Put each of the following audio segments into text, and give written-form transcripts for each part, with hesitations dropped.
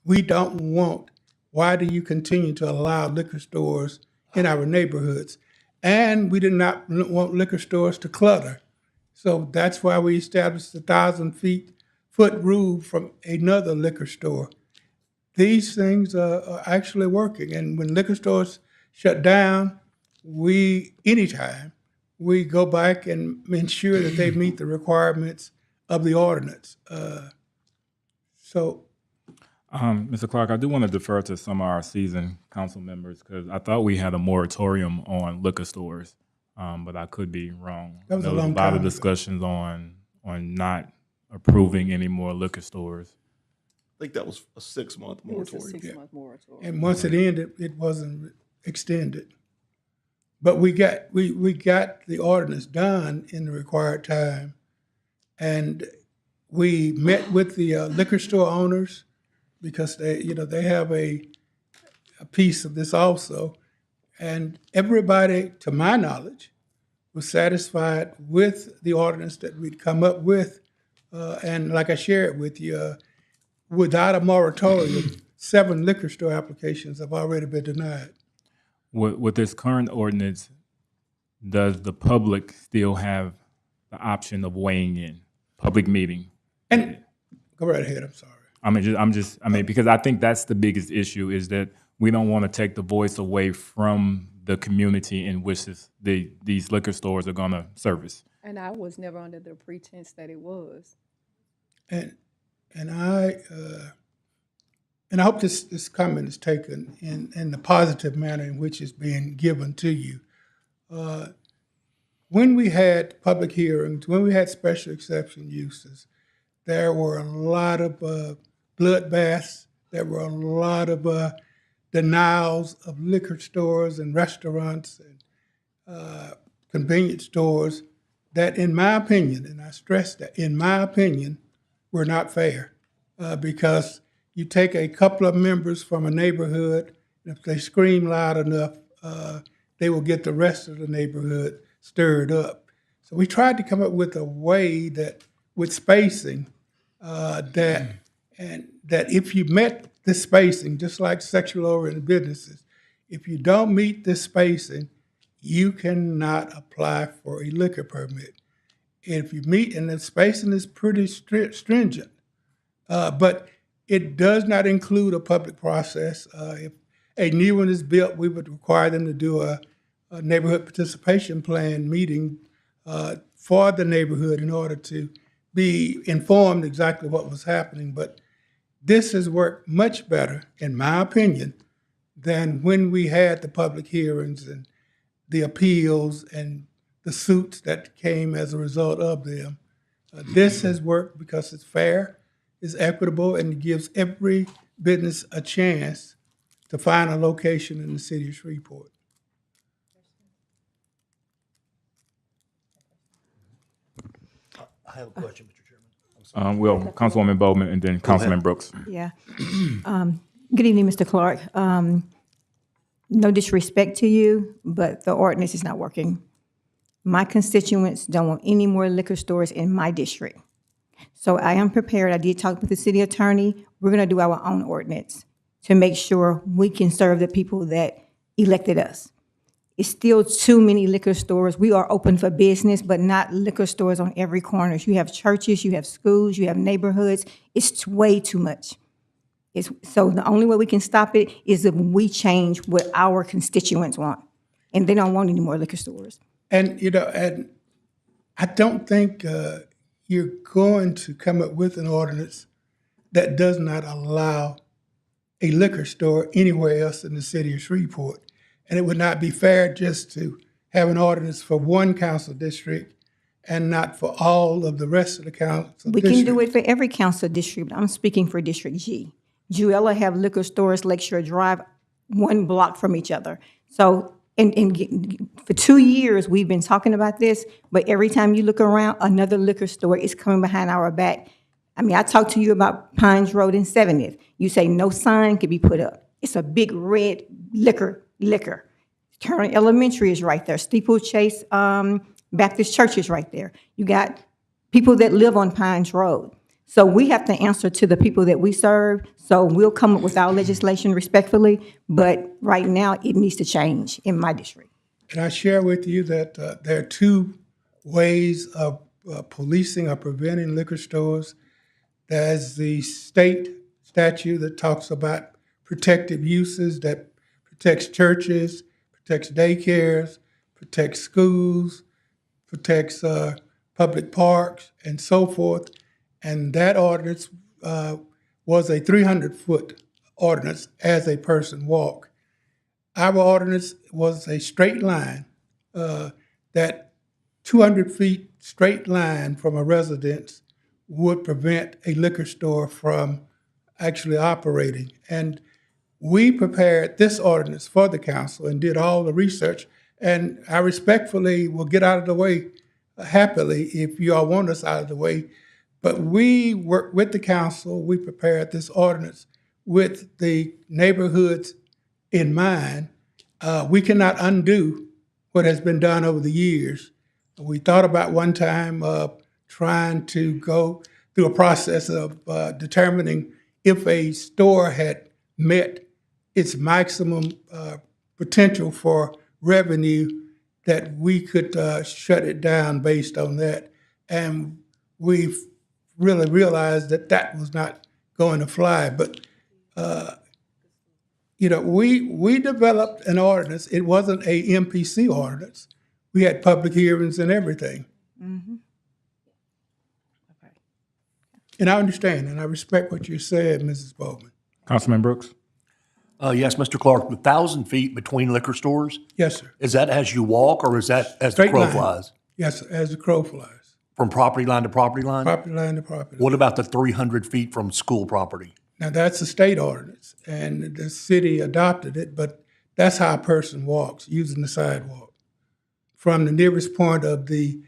We don't want, why do you continue to allow liquor stores in our neighborhoods? And we did not want liquor stores to clutter. So that's why we established the 1,000 foot rule from another liquor store. These things are actually working. And when liquor stores shut down, anytime, we go back and ensure that they meet the requirements of the ordinance. So Mr. Clark, I do want to defer to some of our seasoned council members because I thought we had a moratorium on liquor stores, but I could be wrong. That was a there was long a lot time of ago. discussions on not approving any more liquor stores. I think that was a 6-month It was a moratorium. 6-month moratorium. and once it ended, it wasn't extended. But we got the ordinance done in the required time, and we met with the liquor store owners because they have a piece of this also, and everybody, to my knowledge, was satisfied with the ordinance that we'd come up with, and like I shared with you, without a moratorium, 7 liquor store applications have already been denied. With this current ordinance, does the public still have the option of weighing in? Public meeting? And go right ahead. I'm sorry. I mean, because I think that's the biggest issue is that we don't want to take the voice away from the community in which these liquor stores are going to service. And I was never under the pretense that it was. And I hope this comment is taken in the positive manner in which it's being given to you. When we had public hearings, when we had special exception uses, there were a lot of bloodbaths. There were a lot of denials of liquor stores and restaurants and convenience stores that, in my opinion, and I stress that, in my opinion, were not fair because you take a couple of members from a neighborhood, and if they scream loud enough, they will get the rest of the neighborhood stirred up. So we tried to come up with a way that, with spacing, that if you met this spacing, just like sexual oriented businesses, if you don't meet this spacing, you cannot apply for a liquor permit. And if you meet, and the spacing is pretty stringent, but it does not include a public process. If a new one is built, we would require them to do a neighborhood participation plan meeting for the neighborhood in order to be informed exactly what was happening. But this has worked much better, in my opinion, than when we had the public hearings and the appeals and the suits that came as a result of them. This has worked because it's fair, it's equitable, and it gives every business a chance to find a location in the city of Shreveport. I have a question, Mr. Chairman. I'm sorry. Well, Councilwoman Bowman and then Councilman Brooks. Yeah. Good evening, Mr. Clark. No disrespect to you, but the ordinance is not working. My constituents don't want any more liquor stores in my district. So I am prepared. I did talk with the city attorney. We're going to do our own ordinance to make sure we can serve the people that elected us. It's still too many liquor stores. We are open for business, but not liquor stores on every corner. You have churches, you have schools, you have neighborhoods. It's way too much. So the only way we can stop it is if we change what our constituents want. And they don't want any more liquor stores. And, and I don't think you're going to come up with an ordinance that does not allow a liquor store anywhere else in the city of Shreveport. And it would not be fair just to have an ordinance for one council district and not for all of the rest of the council We districts. can do it for every council district. I'm speaking for District G. Juella have liquor stores, Lakeshore Drive, 1 block from each other. So, for 2 years, we've been talking about this, but every time you look around, another liquor store is coming behind our back. I mean, I talked to you about Pines Road and 70th. You say no sign could be put up. It's a big red liquor. Turner Elementary is right there. Steeplechase Baptist Church is right there. You got people that live on Pines Road. So we have to answer to the people that we serve. So we'll come up with our legislation respectfully, but right now it needs to change in my district. And I share with you that there are two ways of policing or preventing liquor stores. There's the state statute that talks about protective uses, that protects churches, protects daycares, protects schools, protects public parks, and so forth. And that ordinance was a 300-foot ordinance as a person walk. Our ordinance was a straight line, that 200 feet straight line from a residence would prevent a liquor store from actually operating. And we prepared this ordinance for the council and did all the research. And I respectfully will get out of the way happily if you all want us out of the way. But we worked with the council, we prepared this ordinance with the neighborhoods in mind. We cannot undo what has been done over the years. We thought about one time trying to go through a process of determining if a store had met its maximum potential for revenue, that we could shut it down based on that. And we've really realized that that was not going to fly. But we developed an ordinance. It wasn't a MPC ordinance. We had public hearings and everything. And I understand and I respect what you said, Mrs. Bowman. Councilman Brooks? Yes, Mr. Clark, the 1,000 feet between liquor stores, Yes, sir. is that as you walk or is that as the Straight crow line. flies? Yes, sir, as the crow flies. From property line to property line? Property line to property line. What about the 300 feet from school property? Now, that's a state ordinance, and the city adopted it, but that's how a person walks, using the sidewalk. From the nearest point of the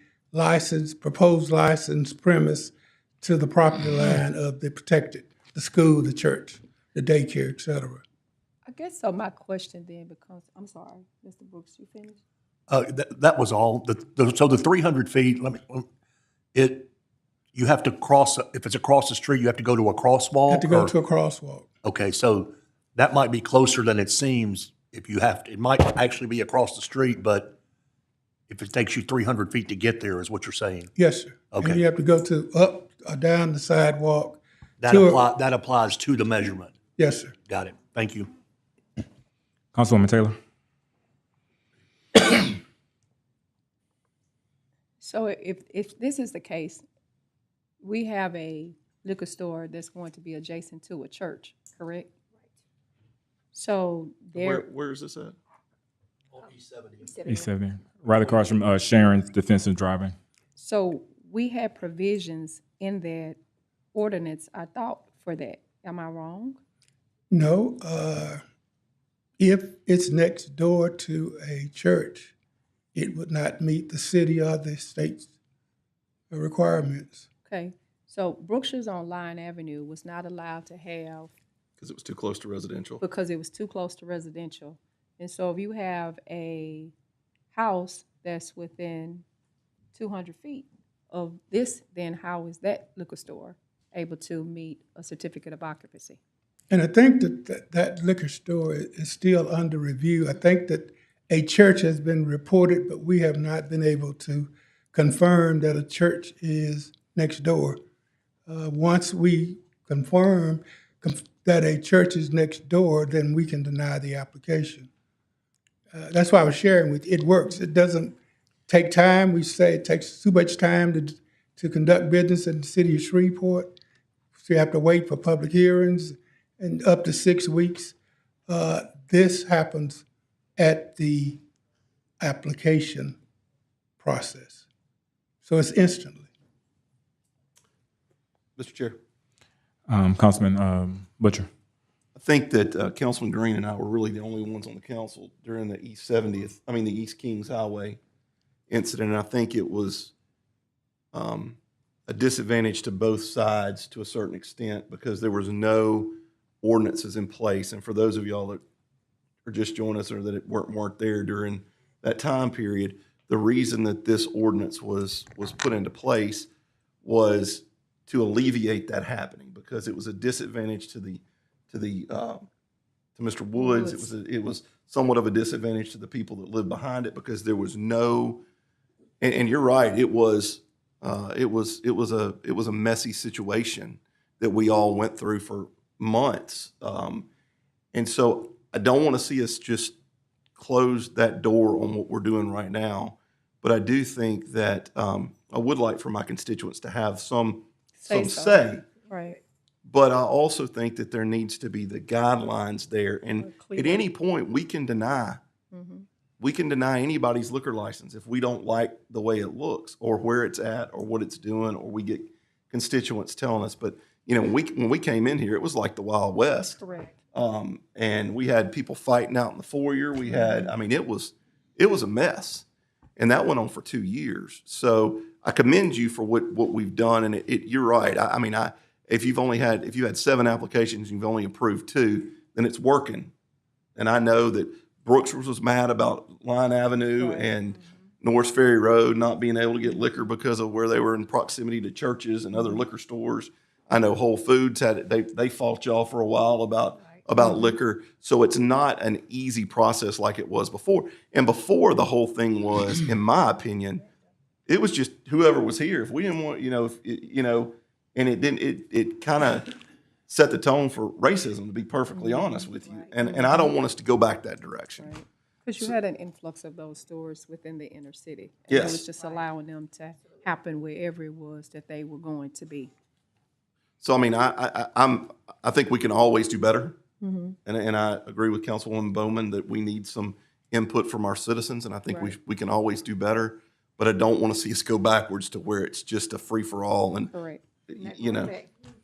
proposed license premise to the property line of the protected, the school, the church, the daycare, et cetera. I guess so. My question then becomes, I'm sorry, Mr. Brooks, you finished? That was all. So the 300 feet, you have to cross, if it's across the street, you have to go to a crosswalk? Have to go to a crosswalk. Okay, so that might be closer than it seems if you have to. It might actually be across the street, but if it takes you 300 feet to get there is what you're saying? Yes, sir. Okay. And you have to go up or down the sidewalk. That applies to the measurement. Yes, sir. Got it. Thank you. Councilwoman Taylor? So if this is the case, we have a liquor store that's going to be adjacent to a church, correct? So Where is this at? East 70, right across from Sharon's Defensive Driving. So we had provisions in that ordinance, I thought, for that. Am I wrong? No, if it's next door to a church, it would not meet the city or the state's requirements. Okay. So Brookshire's on Line Avenue was not allowed to have, Because it was too close to residential. because it was too close to residential. And so if you have a house that's within 200 feet of this, then how is that liquor store able to meet a certificate of occupancy? And I think that liquor store is still under review. I think that a church has been reported, but we have not been able to confirm that a church is next door. Once we confirm that a church is next door, then we can deny the application. That's why I was sharing with you. It works. It doesn't take time. We say it takes too much time to conduct business in the city of Shreveport. So you have to wait for public hearings and up to 6 weeks. This happens at the application process. So it's instantly. Mr. Chair, Councilman Butcher? I think that Councilman Green and I were really the only ones on the council during the the East Kings Highway incident. And I think it was a disadvantage to both sides to a certain extent because there was no ordinances in place. And for those of y'all that are just joining us or that weren't there during that time period, the reason that this ordinance was put into place was to alleviate that happening, because it was a disadvantage to Mr. Woods. It was somewhat of a disadvantage to the people that lived behind it, because there was no, and you're right, it was a messy situation that we all went through for months. And so I don't want to see us just close that door on what we're doing right now. But I do think that I would like for my constituents to have some say. Right. But I also think that there needs to be the guidelines there. And Clear. at any point, we can deny anybody's liquor license if we don't like the way it looks or where it's at or what it's doing, or we get constituents telling us. But, when we came in here, it was like the Wild West. Correct. And we had people fighting out in the foyer. We had, it was a mess. And that went on for 2 years. So I commend you for what we've done. And you're right. If you had 7 applications and you've only approved 2, then it's working. And I know that Brooks was mad about Line Avenue and Norris Ferry Road not being able to get liquor because of where they were in proximity to churches and other liquor stores. I know Whole Foods had it. They fought y'all for a while about liquor. So it's not an easy process like it was before. And before, the whole thing was, in my opinion, it was just whoever was here. If we didn't want, and it kind of set the tone for racism, to be perfectly honest with you. And I don't want us to go back that direction. Right. Because you had an influx of those stores within the inner city. And Yes. it was just allowing them to happen wherever it was that they were going to be. So I think we can always do better, and I agree with Councilwoman Bowman that we need some input from our citizens, and I think we can always do better. But I don't want to see us go backwards to where it's just a free for all, and Correct.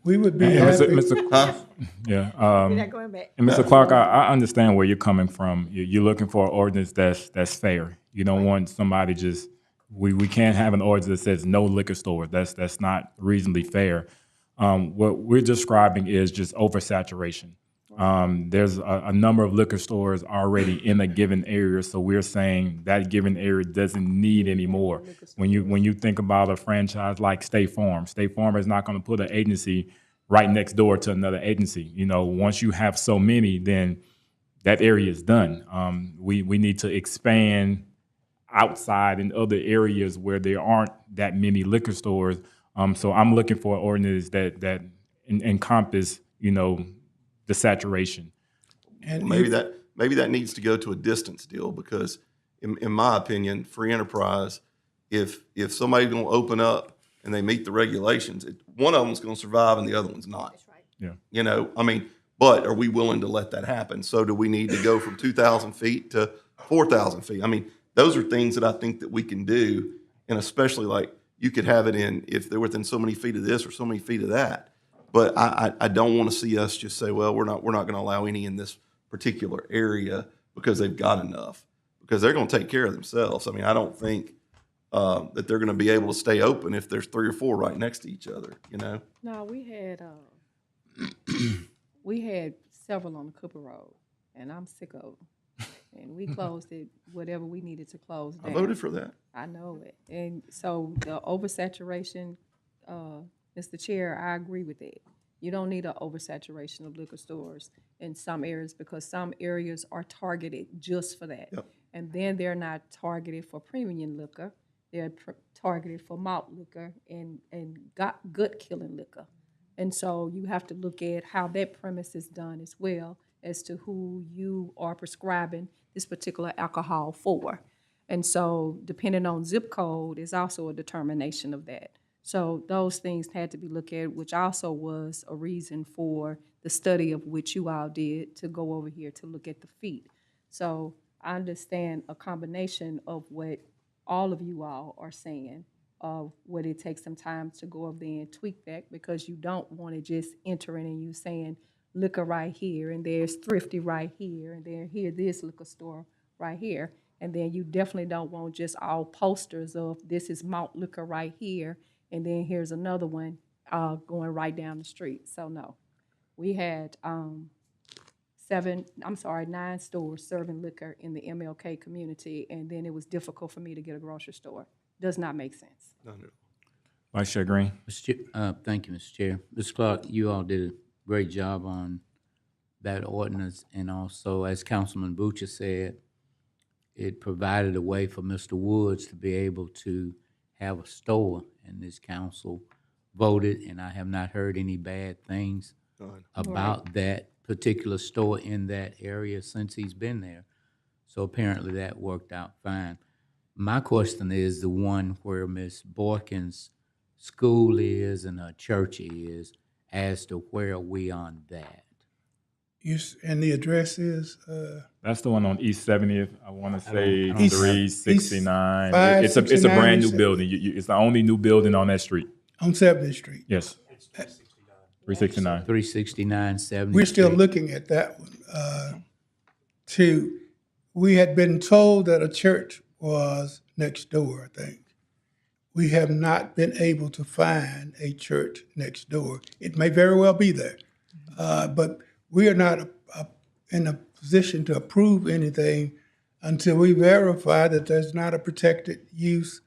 We would be And happy. Yeah. We're not going back. And Mr. Clark, I understand where you're coming from. You're looking for an ordinance that's fair. You don't want somebody just, we can't have an ordinance that says no liquor store. That's not reasonably fair. What we're describing is just oversaturation. There's a number of liquor stores already in a given area, so we're saying that given area doesn't need any more. When you think about a franchise like State Farm is not going to put an agency right next door to another agency. Once you have so many, then that area is done. We need to expand outside in other areas where there aren't that many liquor stores. So I'm looking for an ordinance that encompass, the saturation. And maybe that needs to go to a distance deal, because in my opinion, free enterprise, if somebody's going to open up and they meet the regulations, one of them's going to survive and the other one's not. That's right. Yeah. But are we willing to let that happen? So do we need to go from 2,000 feet to 4,000 feet? Those are things that I think that we can do, and especially like you could have it in if they're within so many feet of this or so many feet of that. But I don't want to see us just say, well, we're not going to allow any in this particular area because they've got enough, because they're going to take care of themselves. I don't think that they're going to be able to stay open if there's 3 or 4 right next to each other. No, we had several on the Cooper Road, and I'm sick of them. And we closed it, whatever we needed to close down. I voted for that. I know it. And so the oversaturation, Mr. Chair, I agree with that. You don't need an oversaturation of liquor stores in some areas, because some areas are targeted just for that. Yep. And then they're not targeted for premium liquor. They're targeted for malt liquor and gut killing liquor. And so you have to look at how that premise is done as well, as to who you are prescribing this particular alcohol for. And so depending on zip code is also a determination of that. So those things had to be looked at, which also was a reason for the study of which you all did to go over here to look at the feet. So I understand a combination of what all of you all are saying, of what it takes some time to go over there and tweak that, because you don't want to just enter in and you saying liquor right here, and there's Thrifty right here, and then this liquor store right here. And then you definitely don't want just all posters of this is malt liquor right here, and then here's another one going right down the street. So no, we had 9 stores serving liquor in the MLK community, and then it was difficult for me to get a grocery store. Does not make sense. No. Vice Chair Green. Thank you, Mr. Chair. Mr. Clark, you all did a great job on that ordinance, and also, as Councilman Butcher said, it provided a way for Mr. Woods to be able to have a store, and this council voted, and I have not heard any bad things about that particular store in that area since he's been there. So apparently that worked out fine. My question is the one where Ms. Boykins' school is and her church is, as to where are we on that? And the address is, That's the one on East 70th. I want to say East- 369. East It's a brand new 569. building. It's the only new building on that street. on 70th Street. Yes. 369. 369, 70. We're still looking at that one. We had been told that a church was next door, I think. We have not been able to find a church next door. It may very well be there, but we are not in a position to approve anything until we verify that there's not a protected use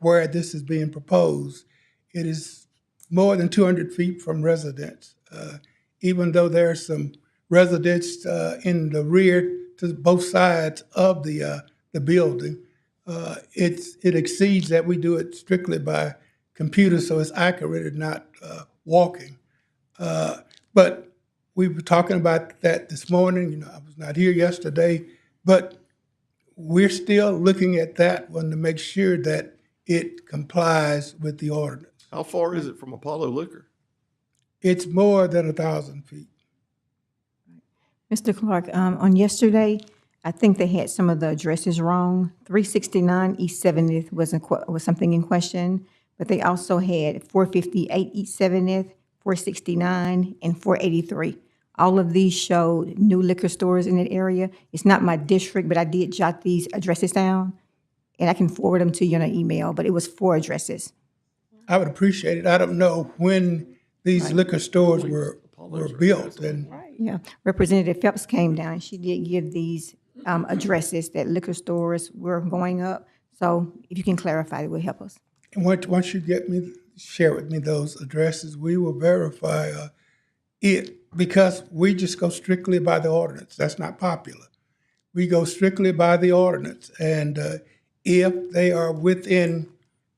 where this is being proposed. It is more than 200 feet from residence, even though there are some residents in the rear to both sides of the building. It exceeds that. We do it strictly by computer, so it's accurate and not walking. But we were talking about that this morning. You know, I was not here yesterday, but we're still looking at that one to make sure that it complies with the ordinance. How far is it from Apollo Liquor? It's more than 1,000 feet. Mr. Clark, on yesterday, I think they had some of the addresses wrong. 369 East 70th was something in question, but they also had 458 East 70th, 469, and 483. All of these showed new liquor stores in that area. It's not my district, but I did jot these addresses down, and I can forward them to you in an email, but it was 4 addresses. I would appreciate it. I don't know when these liquor stores were built, and Yeah, Representative Phelps came down. She did give these addresses that liquor stores were going up. So if you can clarify, it would help us. once you share with me those addresses, we will verify it, because we just go strictly by the ordinance. That's not popular. We go strictly by the ordinance, and if they are within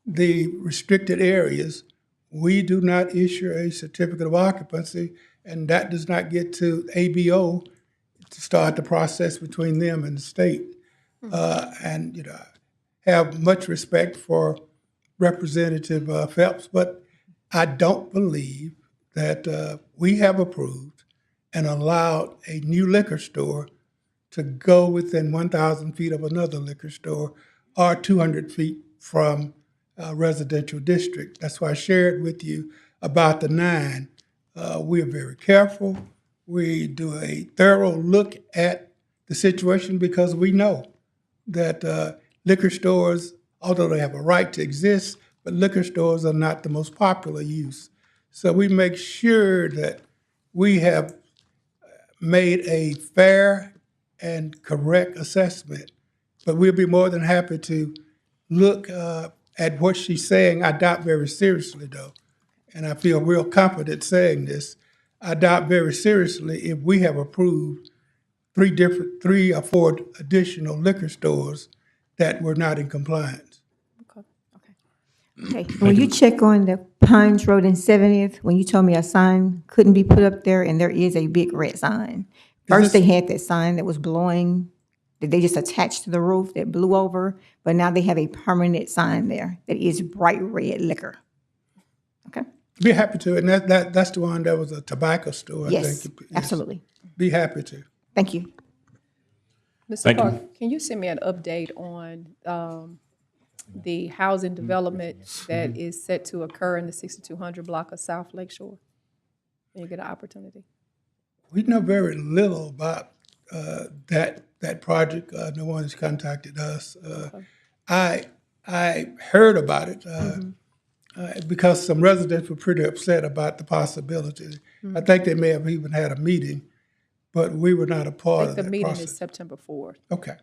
the restricted areas, we do not issue a certificate of occupancy, and that does not get to ABO to start the process between them and the state. And you know, I have much respect for Representative Phelps, but I don't believe that we have approved and allowed a new liquor store to go within 1,000 feet of another liquor store or 200 feet from a residential district. That's why I shared with you about the 9. We are very careful. We do a thorough look at the situation because we know that liquor stores, although they have a right to exist, but liquor stores are not the most popular use. So we make sure that we have made a fair and correct assessment. But we'll be more than happy to look at what she's saying. I doubt very seriously, though, and I feel real confident saying this. I doubt very seriously if we have approved 3 or 4 additional liquor stores that were not in compliance. Okay, when you check on the Pines Road and 70th, when you told me a sign couldn't be put up there, and there is a big red sign. First, they had that sign that was blowing, that they just attached to the roof that blew over, but now they have a permanent sign there that is bright red liquor. Okay? Be happy to, and that's the one that was a tobacco store, I Yes, think. Yes. absolutely. Be happy to. Thank you. Mr. Thank you. Clark, can you send me an update on the housing development that is set to occur in the 6200 block of South Lakeshore? When you get an opportunity. We know very little about that project. No one has contacted us. I heard about it because some residents were pretty upset about the possibility. I think they may have even had a meeting, but we were not a I part think of the that meeting process. is September 4th. Okay.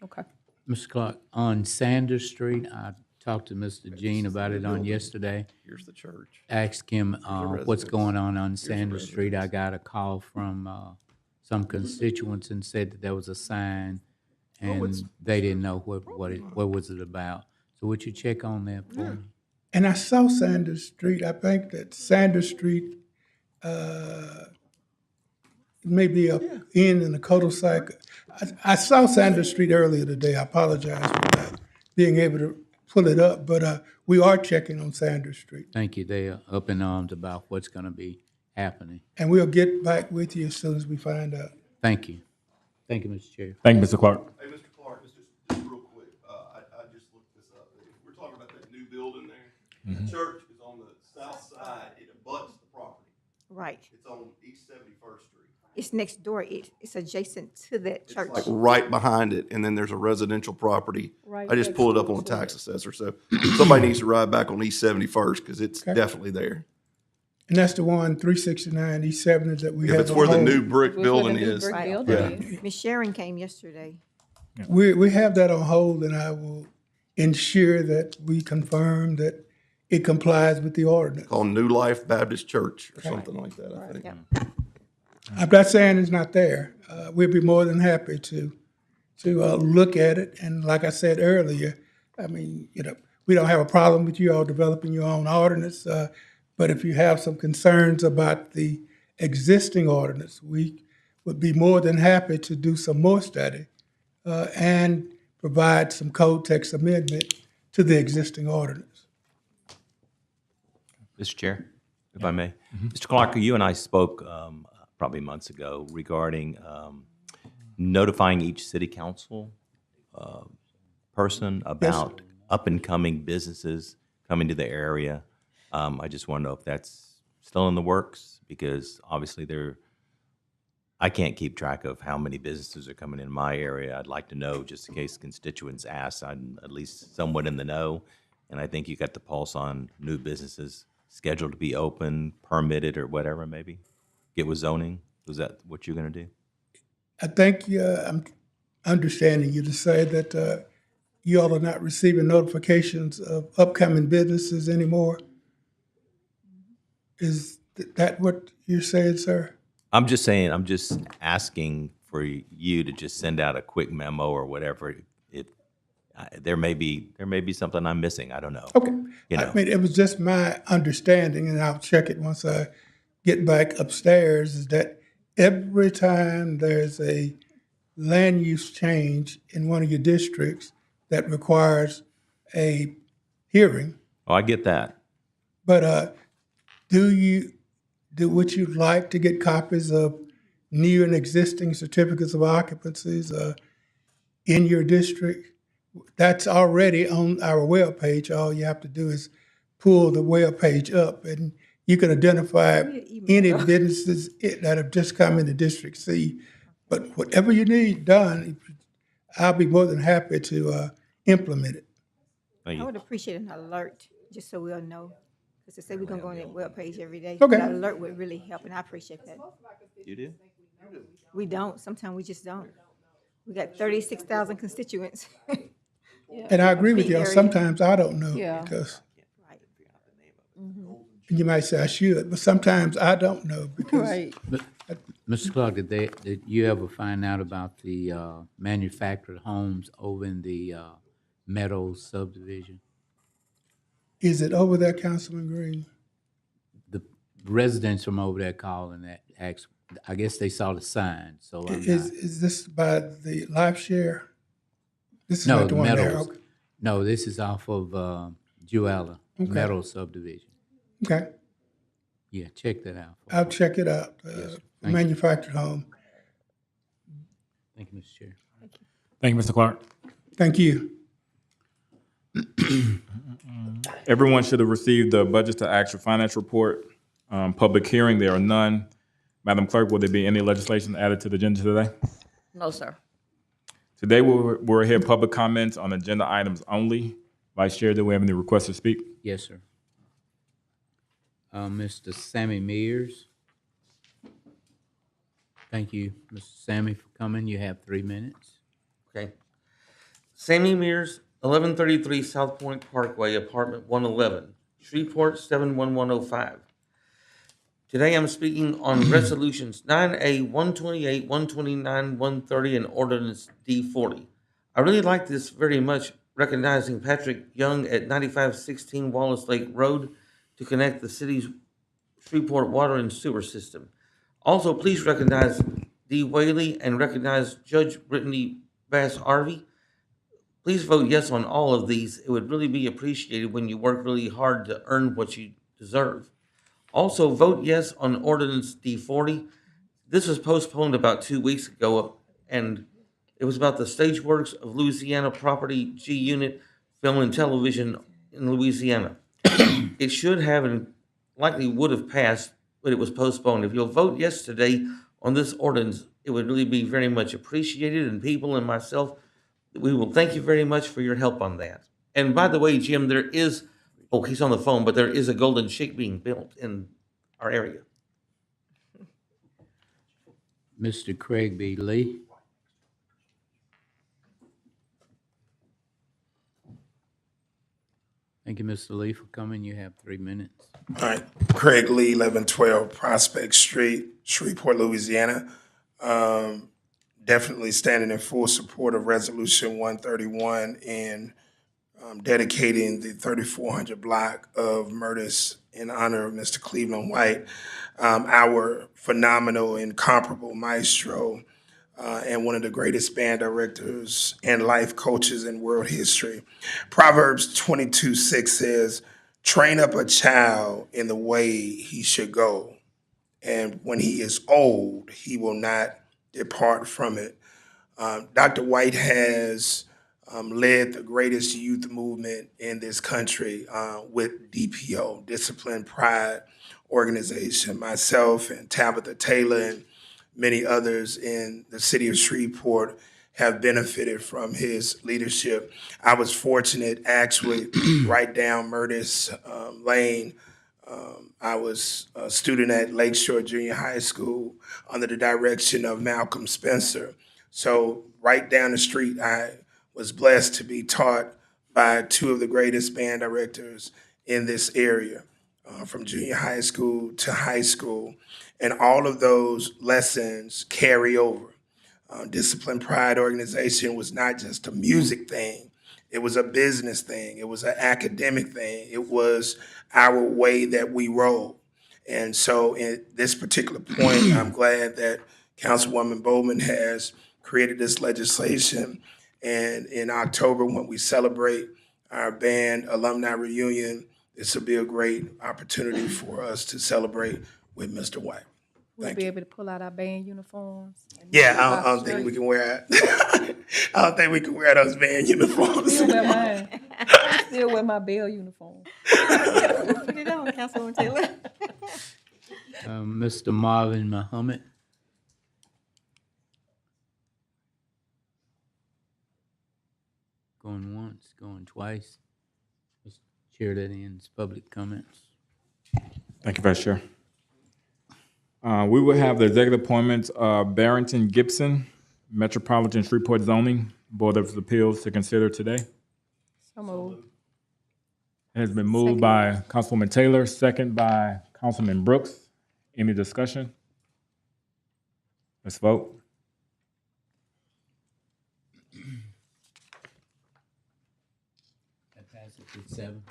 Okay. Mr. Clark, on Sanders Street, I talked to Mr. Jean about it on yesterday. Here's the church. Asked him what's residence. going on a Sanders Street. I residence. got a call from some constituents and said that there was a sign, and they didn't know what was it about. So would you check on that for me? And I saw Sanders Street. I think that Sanders Street may be a in the cul-de-sac. I saw Sanders Street earlier today. I apologize for not being able to pull it up, but we are checking on Sanders Street. Thank you. They are up in arms about what's going to be happening. And we'll get back with you as soon as we find out. Thank you. Thank you, Mr. Chair. Thank you, Mr. Clark. Hey, Mr. Clark, just real quick, I just looked this up. We're talking about that new building there. The church is on the south side, it abuts the property. Right. It's on East 71st Street. It's next door. It's adjacent to that It's church. like right behind it, and then there's a residential property. Right I just next pulled it up door on the to tax assessor, so somebody needs to ride back on East 71st, because it's definitely there. And that's the one, 369 East 70 that we If have it's on where the hold. new brick Where the building new is. brick Right. building Yeah. is. Miss Sharon came yesterday. We have that on hold, and I will ensure that we confirm that it complies with the ordinance. Called New Life Baptist Church, or something like that, I think. Yep. I'm not saying it's not there. We'd be more than happy to look at it. And like I said earlier, I mean, we don't have a problem with you all developing your own ordinance. But if you have some concerns about the existing ordinance, we would be more than happy to do some more study and provide some code text amendment to the existing ordinance. Mr. Chair, if I may. Mr. Clark, you and I spoke probably months ago regarding notifying each city council person about up-and-coming businesses coming to the area. I just want to know if that's still in the works, because obviously I can't keep track of how many businesses are coming in my area. I'd like to know, just in case constituents ask. I'm at least somewhat in the know. And I think you got the pulse on new businesses scheduled to be open, permitted, or whatever, maybe? Get with zoning? Was that what you're going to do? I think I'm understanding you to say that you all are not receiving notifications of upcoming businesses anymore. Is that what you're saying, sir? I'm just saying, I'm just asking for you to just send out a quick memo or whatever. If there may be something I'm missing. I don't know. Okay. You know. I mean, it was just my understanding, and I'll check it once I get back upstairs, is that every time there's a land use change in one of your districts that requires a hearing, Oh, I get that. but would you like to get copies of new and existing certificates of occupancies in your district? That's already on our webpage. All you have to do is pull the webpage up, and you can identify any businesses that have just come into District C. But whatever you need done, I'll be more than happy to implement it. Thank I you. would appreciate an alert, just so we'll know. Because to say we're gonna go on that webpage every day. Okay. That alert would really help, and I appreciate that. You do? We don't, sometimes we just don't. We got 36,000 constituents. And I agree with Big you. area. Sometimes I don't know Yeah. because Right. and you might say I should, but sometimes I don't know because Right. Mr. Clark, did you ever find out about the manufactured homes over in the Meadows subdivision? is it over there, Councilman Green? The residents from over there calling that, asked, I guess they saw the sign, so I'm Is this by the life share? This is No, not the the one there. Meadows. Okay. No, this is off of Jewella, Meadows subdivision. Okay. Yeah, check that out. I'll check it out. Thank Manufactured home. Thank you, Mr. Chair. Thank you, Mr. Clark. Thank you. Everyone should have received the budget to actual finance report. Public hearing, there are none. Madam Clerk, will there be any legislation added to the agenda today? No, sir. Today, we'll hear public comments on agenda items only. Vice Chair, do we have any requests to speak? Yes, sir. Mr. Sammy Mears. Thank you, Mr. Sammy, for coming. You have 3 minutes. Okay. Sammy Mears, 1133 South Point Parkway, apartment 111, Shreveport 71105. Today I'm speaking on resolutions 9A, 128, 129, 130, and ordinance D40. I really like this very much, recognizing Patrick Young at 9516 Wallace Lake Road to connect the city's Shreveport water and sewer system. Also, please recognize Dee Whaley and recognize Judge Brittany Bass Arvey. Please vote yes on all of these. It would really be appreciated when you work really hard to earn what you deserve. Also, vote yes on Ordinance D40. This was postponed about 2 weeks ago, and it was about the Stageworks of Louisiana Property G Unit Film and Television in Louisiana. It should have and likely would have passed, but it was postponed. If you'll vote yes today on this ordinance, it would really be very much appreciated, and people and myself, we will thank you very much for your help on that. And by the way, Jim, there is, oh, he's on the phone, but there is a Golden Shake being built in our area. Mr. Craig B. Lee. Thank you, Mr. Lee, for coming. You have 3 minutes. All right, Craig Lee, 1112 Prospect Street, Shreveport, Louisiana. Definitely standing in full support of Resolution 131 and dedicating the 3400 block of Murtis in honor of Mr. Cleveland White, our phenomenal, incomparable maestro, and one of the greatest band directors and life coaches in world history. Proverbs 22:6 says, train up a child in the way he should go, and when he is old, he will not depart from it. Dr. White has led the greatest youth movement in this country with DPO, Discipline Pride Organization. Myself and Tabitha Taylor and many others in the city of Shreveport have benefited from his leadership. I was fortunate, actually, right down Murtis Lane. I was a student at Lakeshore Junior High School under the direction of Malcolm Spencer. So right down the street, I was blessed to be taught by two of the greatest band directors in this area, from junior high school to high school. And all of those lessons carry over. Discipline Pride Organization was not just a music thing. It was a business thing. It was an academic thing. It was our way that we roll. And so at this particular point, I'm glad that Councilwoman Bowman has created this legislation. And in October, when we celebrate our band alumni reunion, this will be a great opportunity for us to celebrate with Mr. White. We'll be able to pull out our band uniforms. and Yeah, march I don't across think the we can wear I don't think we can wear those band uniforms. Still wear mine. I still wear my Bell uniform. Put it on, Councilwoman Taylor. Mr. Marvin Muhammad. Going once, going twice. Let's chair that ends public comments. Thank you, Vice Chair. We will have the executive appointments of Barrington Gibson, Metropolitan Shreveport Zoning Board of Appeals to consider today. So moved. It has been moved by Councilwoman Taylor, second by Councilman Brooks. Any discussion? Let's vote. That passes with 7.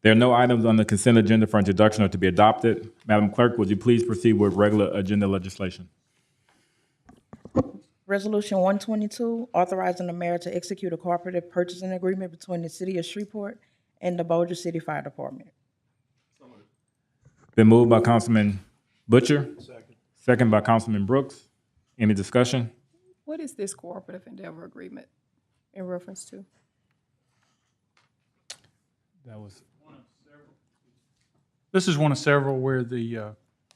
There are no items on the consent agenda for introduction or to be adopted. Madam Clerk, would you please proceed with regular agenda legislation? Resolution 122, authorizing the mayor to execute a cooperative purchasing agreement between the city of Shreveport and the Boulder City Fire Department. Been moved by Councilman Butcher. Second by Councilman Brooks. Any discussion? What is this cooperative endeavor agreement in reference to? That was. This is one of several where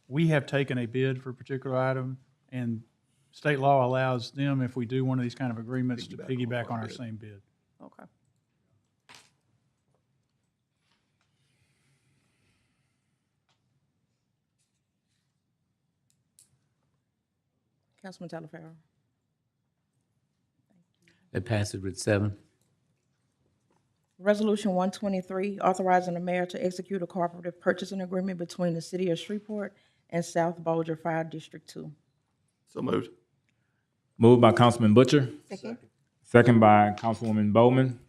we have taken a bid for a particular item, and state law allows them, if we do one of these kind of agreements, to piggyback on our same bid. Okay. Councilman Talaferro. That passes with 7. Resolution 123, authorizing the mayor to execute a cooperative purchasing agreement between the city of Shreveport and South Bolger Fire District 2. So moved. Moved by Councilman Butcher, Second. second by Councilwoman Bowman.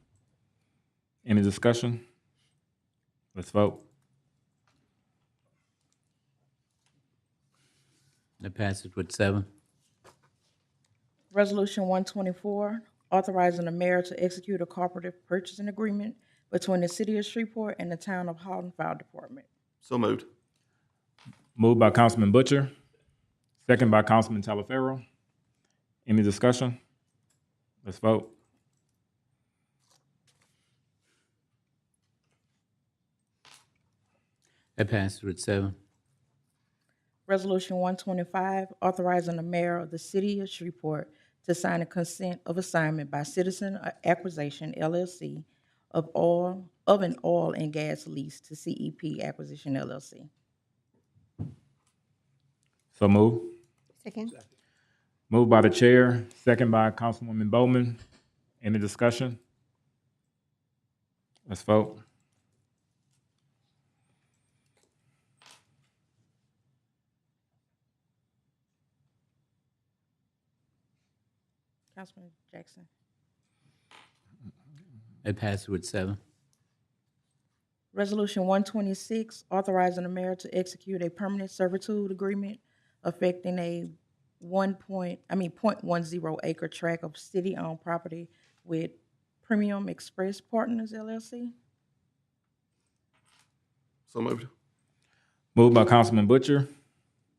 Any discussion? Let's vote. That passes with 7. Resolution 124, authorizing the mayor to execute a cooperative purchasing agreement between the city of Shreveport and the town of Houghton Fire Department. So moved. Moved by Councilman Butcher, second by Councilman Talaferro. Any discussion? Let's vote. That passes with 7. Resolution 125, authorizing the mayor of the city of Shreveport to sign a consent of assignment by Citizen Acquisition LLC of an oil and gas lease to CEP Acquisition LLC. So moved. Second. Moved by the chair, second by Councilwoman Bowman. Any discussion? Let's vote. Councilman Jackson. That passes with 7. Resolution 126, authorizing the mayor to execute a permanent servitude agreement affecting a 0.10 acre tract of city-owned property with Premium Express Partners LLC. So moved. Moved by Councilman Butcher,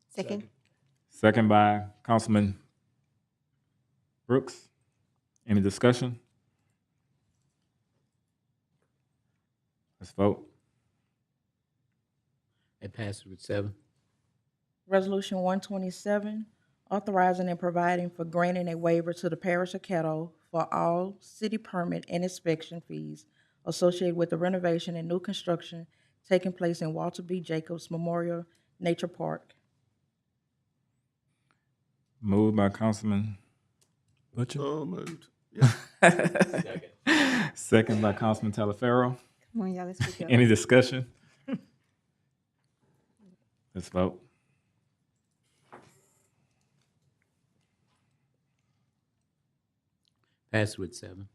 Second. second by Councilman Brooks. Any discussion? Let's vote. That passes with 7. Resolution 127, authorizing and providing for granting a waiver to the parish of Caddo for all city permit and inspection fees associated with the renovation and new construction taking place in Walter B. Jacobs Memorial Nature Park. Moved by Councilman Butcher, So moved. Yeah. second by Councilman Talaferro. Come on, y'all, let's speak up. Any discussion? Let's vote. Passes with 7.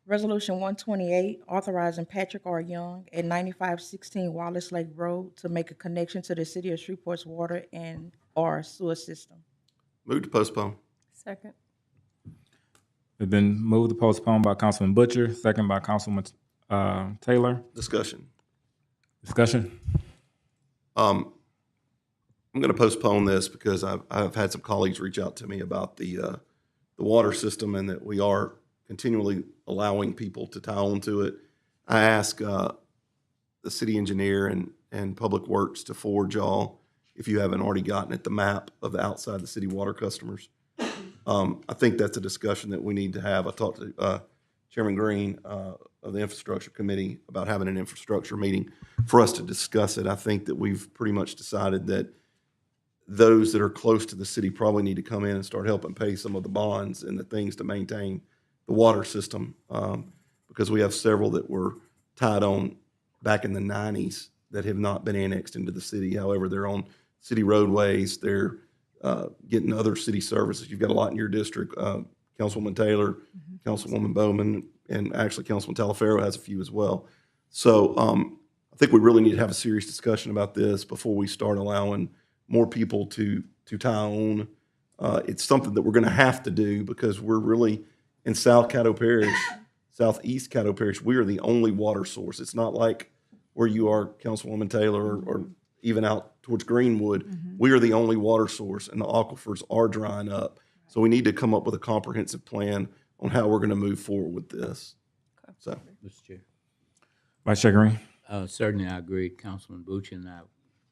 Resolution 128, authorizing Patrick R. Young at 9516 Wallace Lake Road to make a connection to the city of Shreveport's water and or sewer system. Move to postpone. Second. It's been moved to postpone by Councilman Butcher, second by Councilman Taylor. Discussion. Discussion? I'm going to postpone this because I've had some colleagues reach out to me about the water system and that we are continually allowing people to tie on to it. I asked the city engineer and Public Works to forward y'all, if you haven't already gotten it, the map of the outside the city water customers. I think that's a discussion that we need to have. I talked to Chairman Green of the Infrastructure Committee about having an infrastructure meeting for us to discuss it. I think that we've pretty much decided that those that are close to the city probably need to come in and start helping pay some of the bonds and the things to maintain the water system, because we have several that were tied on back in the 90s that have not been annexed into the city. However, they're on city roadways. They're getting other city services. You've got a lot in your district. Councilwoman Taylor, Councilwoman Bowman, and actually Councilman Talaferro has a few as well. So I think we really need to have a serious discussion about this before we start allowing more people to tie on. It's something that we're going to have to do because we're really in South Caddo Parish, Southeast Caddo Parish. We are the only water source. It's not like where you are, Councilwoman Taylor, or even out towards Greenwood. We are the only water source, and the aquifers are drying up. So we need to come up with a comprehensive plan on how we're going to move forward with this. So, Mr. Chair. Vice Chair Green. Certainly, I agree, Councilman Bucci, and I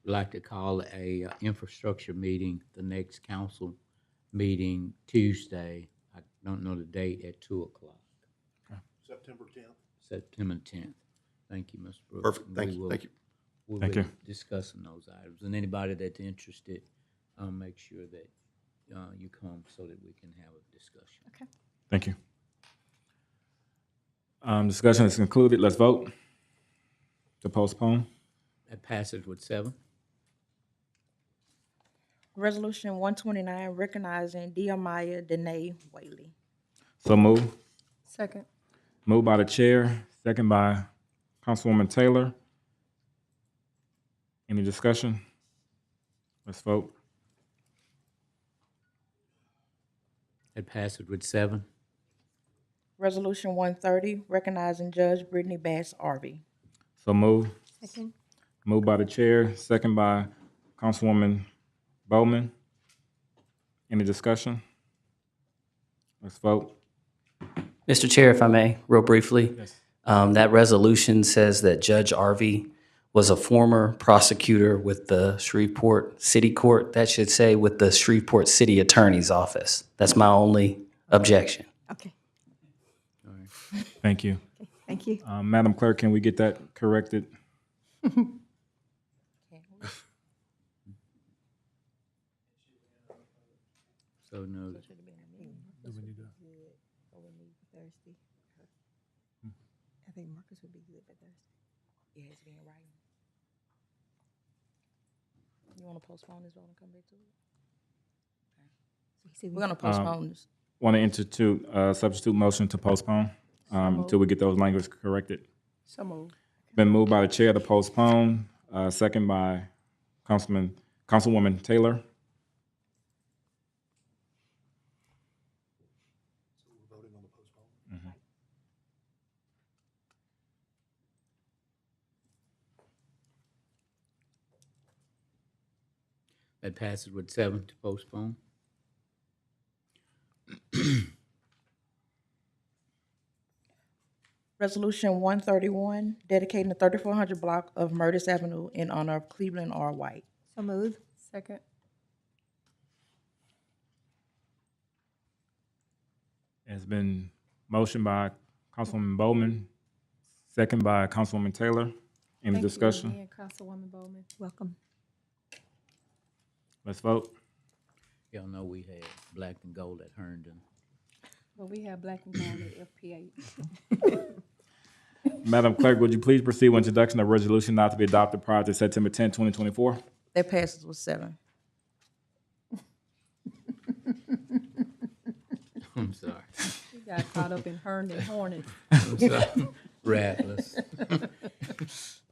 would like to call a infrastructure meeting, the next council meeting Tuesday. I don't know the date, at 2:00. September 10th. September 10th. Thank you, Mr. Brooks. perfect. Thank We you. will- Thank you. We'll Thank be you. discussing those items, and anybody that's interested, make sure that you come so that we can have a discussion. Thank you. Discussion is concluded. Let's vote to postpone. That passes with 7. Resolution 129, recognizing Diamaya Dene Whaley. So move. Second. Moved by the chair, second by Councilwoman Taylor. Any discussion? Let's vote. That passes with 7. Resolution 130, recognizing Judge Brittany Bass Arby. So move. Second. Moved by the chair, second by Councilwoman Bowman. Any discussion? Let's vote. Mr. Chair, if I may, real briefly. Yes. That resolution says that Judge Arvey was a former prosecutor with the Shreveport City Court. That should say with the Shreveport City Attorney's Office. That's my only objection. Okay, Thank you. thank you. Madam Clerk, can we get that corrected? So noted. I think Marcus would be good for Thursday. Yeah, it's being writing. You want to postpone this vote and come back to it? We're going to postpone this. Want to institute a substitute motion to postpone until we get those languages corrected. So moved. Been moved by the chair to postpone, second by Councilwoman Taylor. That passes with 7 to postpone. Resolution 131, dedicating the 3400 block of Murtis Avenue in honor of Cleveland R. White. So moved. Second. It's been motioned by Councilwoman Bowman, second by Councilwoman Taylor. Any Thank discussion? you again, Councilwoman Bowman. Welcome. Let's vote. Y'all know we had black and gold at Herndon. Well, we have black and gold at FPH. Madam Clerk, would you please proceed with introduction of resolution not to be adopted prior to September 10, 2024? That passes with 7. I'm sorry. We got caught up in Herndon Hornets. I'm sorry. Rattlers.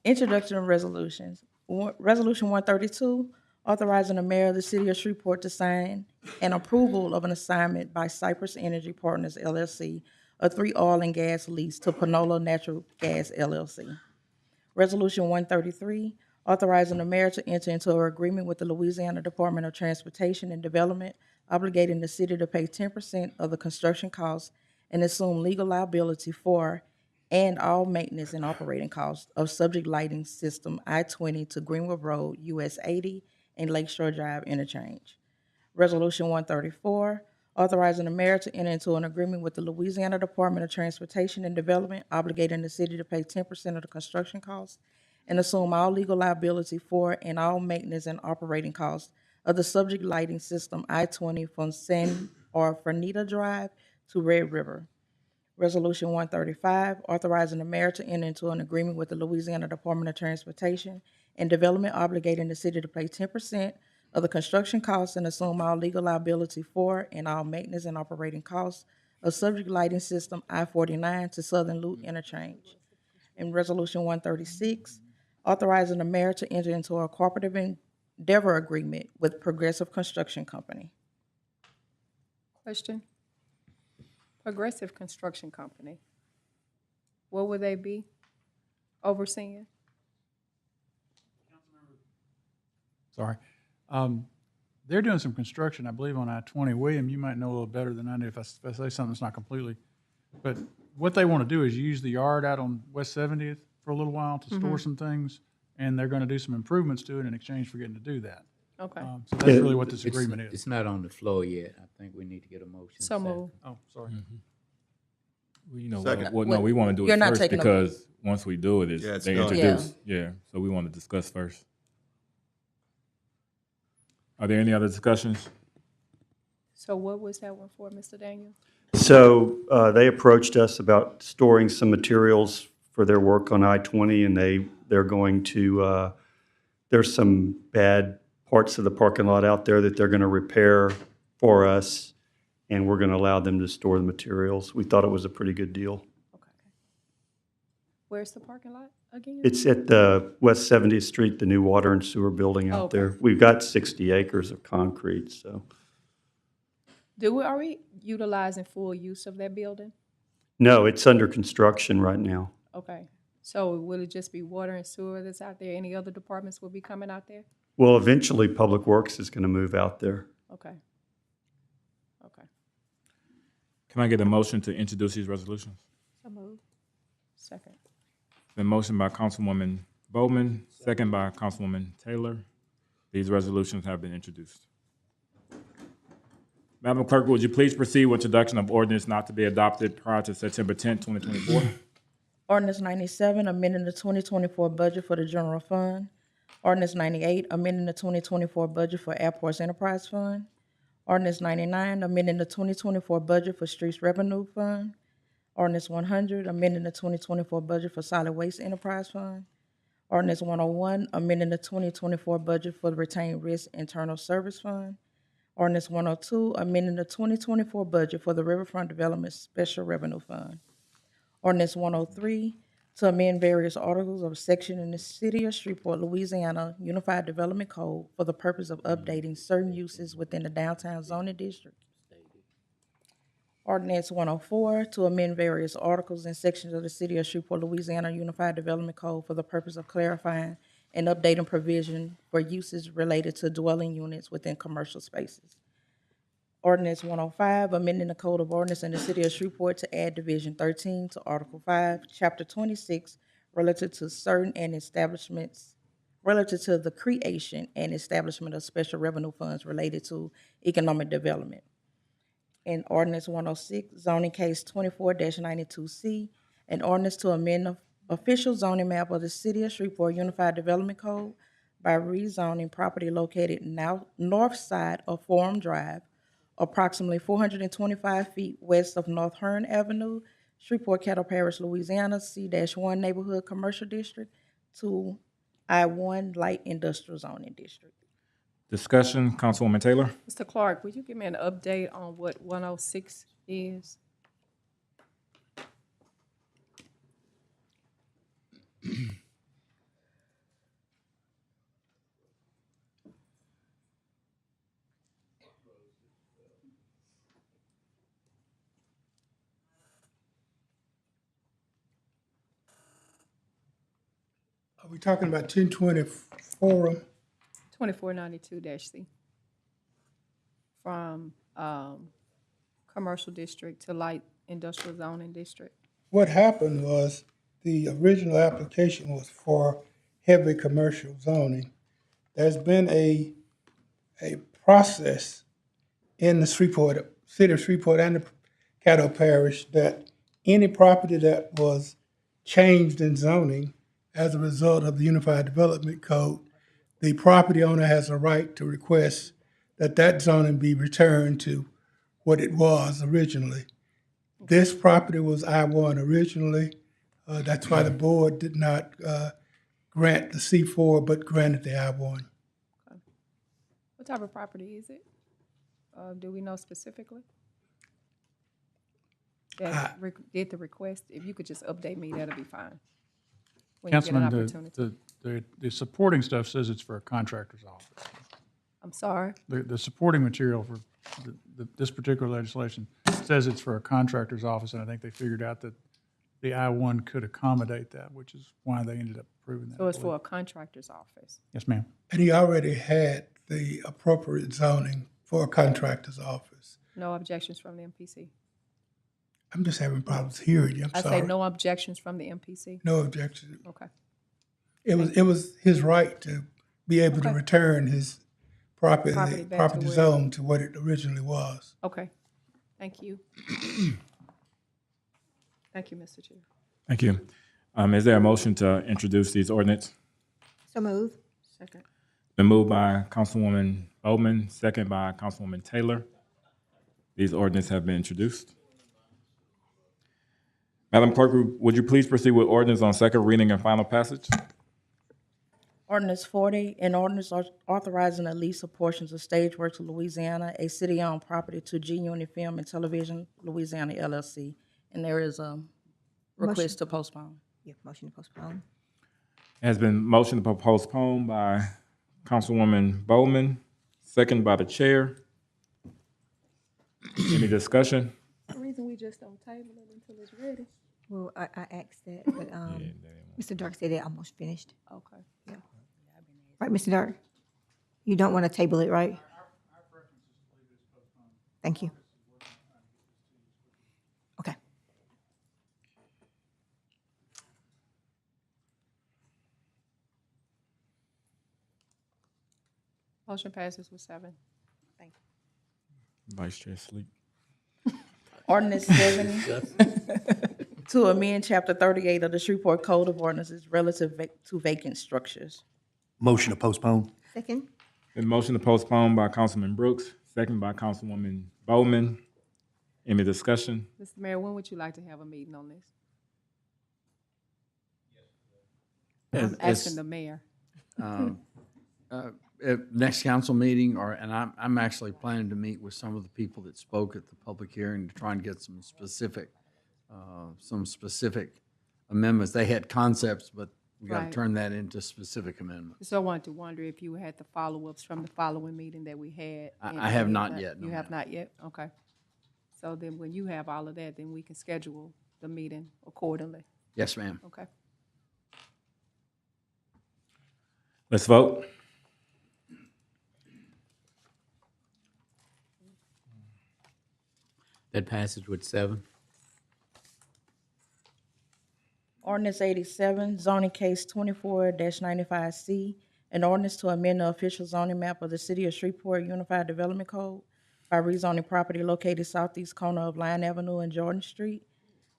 Introduction of resolutions. Resolution 132, authorizing the mayor of the city of Shreveport to sign an approval of an assignment by Cypress Energy Partners LLC, a 3 oil and gas lease to Panola Natural Gas LLC. Resolution 133, authorizing the mayor to enter into an agreement with the Louisiana Department of Transportation and Development, obligating the city to pay 10% of the construction costs and assume legal liability for and all maintenance and operating costs of subject lighting system I-20 to Greenwood Road, US 80, and Lakeshore Drive interchange. Resolution 134, authorizing the mayor to enter into an agreement with the Louisiana Department of Transportation and Development, obligating the city to pay 10% of the construction costs and assume all legal liability for and all maintenance and operating costs of the subject lighting system I-20 from San or Fernita Drive to Red River. Resolution 135, authorizing the mayor to enter into an agreement with the Louisiana Department of Transportation and Development, obligating the city to pay 10% of the construction costs and assume all legal liability for and all maintenance and operating costs of subject lighting system I-49 to Southern Loop Interchange. And Resolution 136, authorizing the mayor to enter into a cooperative endeavor agreement with Progressive Construction Company. Question? Progressive Construction Company. What would they be overseeing? Sorry. They're doing some construction, I believe, on I-20. William, you might know a little better than I do if I say something that's not completely. But what they want to do is use the yard out on West 70th for a little while to store some things, and they're going to do some improvements to it in exchange for getting to do that. Okay. So that's really what this agreement is. It's not on the floor yet. I think we need to get a motion. So second. moved. Oh, sorry. Well, you know, Second. no, we want to do You're it not first taking a- because once we do it, Yeah, it's they done. introduce. Yeah, so we want to discuss first. Are there any other discussions? So what was that one for, Mr. Daniel? So they approached us about storing some materials for their work on I-20, and they're going to, there's some bad parts of the parking lot out there that they're going to repair for us, and we're going to allow them to store the materials. We thought it was a pretty good deal. Okay. Where's the parking lot again? It's at the West 70th Street, the new water and sewer building out Okay. there. We've got 60 acres of concrete, so. Are we utilizing full use of that building? No, it's under construction right now. Okay. So will it just be water and sewer that's out there? Any other departments will be coming out there? Well, eventually, Public Works is going to move out there. Okay. Okay. Can I get a motion to introduce these resolutions? So moved. Second. Been motioned by Councilwoman Bowman, second by Councilwoman Taylor. These resolutions have been introduced. Madam Clerk, would you please proceed with introduction of ordinance not to be adopted prior to September 10th, 2024? Ordinance 97, amending the 2024 budget for the general fund. Ordinance 98, amending the 2024 budget for Airports Enterprise Fund. Ordinance 99, amending the 2024 budget for Streets Revenue Fund. Ordinance 100, amending the 2024 budget for Solid Waste Enterprise Fund. Ordinance 101, amending the 2024 budget for the Retained Risk Internal Service Fund. Ordinance 102, amending the 2024 budget for the Riverfront Development Special Revenue Fund. Ordinance 103, to amend various articles of section in the City of Shreveport, Louisiana Unified Development Code for the purpose of updating certain uses within the downtown zoning district. Ordinance 104, to amend various articles and sections of the City of Shreveport, Louisiana Unified Development Code for the purpose of clarifying and updating provision for uses related to dwelling units within commercial spaces. Ordinance 105, amending the Code of Ordinance in the City of Shreveport to add Division 13 to Article 5, Chapter 26, relative to certain and establishments, relative to the creation and establishment of special revenue funds related to economic development. In Ordinance 106, zoning case 24-92C, an ordinance to amend the official zoning map of the City of Shreveport Unified Development Code by rezoning property located now north side of Forum Drive, approximately 425 feet west of North Hearn Avenue, Shreveport, Caddo Parish, Louisiana, C-1 Neighborhood Commercial District to I-1 Light Industrial Zoning District. Discussion, Councilwoman Taylor. Mr. Clark, would you give me an update on what 106 is? Are we talking about 1020 Forum? 2492-C. From commercial district to light industrial zoning district. What happened was the original application was for heavy commercial zoning. There's been a process in the Shreveport, City of Shreveport and the Caddo Parish that any property that was changed in zoning as a result of the Unified Development Code, the property owner has a right to request that zoning be returned to what it was originally. This property was I-1 originally. That's why the board did not grant the C4, but granted the I-1. What type of property is it? Do we know specifically? That did the request? If you could just update me, that'll be fine. When you get an Councilman, opportunity. the supporting stuff says it's for a contractor's office. I'm sorry. The supporting material for this particular legislation says it's for a contractor's office, and I think they figured out that the I-1 could accommodate that, which is why they ended up approving that. So it's for a contractor's office. Yes, ma'am. And he already had the appropriate zoning for a contractor's office. No objections from the MPC. I'm just having problems hearing you. I'm I sorry. say no objections from the MPC. No objection. Okay. It was his right to be able to Okay. return his Property back to property where- zone to what it originally was. Okay. Thank you. Thank you, Mr. Chair. Thank you. Is there a motion to introduce these ordinance? So move. Second. Been moved by Councilwoman Bowman, second by Councilwoman Taylor. These ordinances have been introduced. Madam Clerk, would you please proceed with ordinance on second reading and final passage? Ordinance 40, an ordinance authorizing the lease of portions of Stage Works Louisiana, a city-owned property, to G Unit Film and Television Louisiana LLC. And there is a request to postpone. Yeah, motion to postpone. Has been motioned to postpone by Councilwoman Bowman, second by the chair. Any discussion? The reason we just don't table it until it's ready. Well, I asked that, but Mr. Dark said they're almost finished. Okay. Right, Mr. Dark? You don't want to table it, right? Thank you. Okay. Motion passes with 7. Vice Chair sleep. Ordinance 70, to amend Chapter 38 of the Shreveport Code of Ordinances relative to vacant structures. Motion to postpone. Second? Been motion to postpone by Councilman Brooks, second by Councilwoman Bowman. Any discussion? Mr. Mayor, when would you like to have a meeting on this? I'm asking the mayor. Next council meeting, and I'm actually planning to meet with some of the people that spoke at the public hearing to try and get some specific amendments. They had concepts, but we got to Right. turn that into specific amendments. So I wanted to wonder if you had the follow-ups from the following meeting that we had. I have not yet, no, You have ma'am. not yet? Okay. So then when you have all of that, then we can schedule the meeting accordingly. Yes, ma'am. Okay. Let's vote. That passes with 7. Ordinance 87, zoning case 24-95C, an ordinance to amend the official zoning map of the City of Shreveport Unified Development Code by rezoning property located southeast corner of Line Avenue and Jordan Street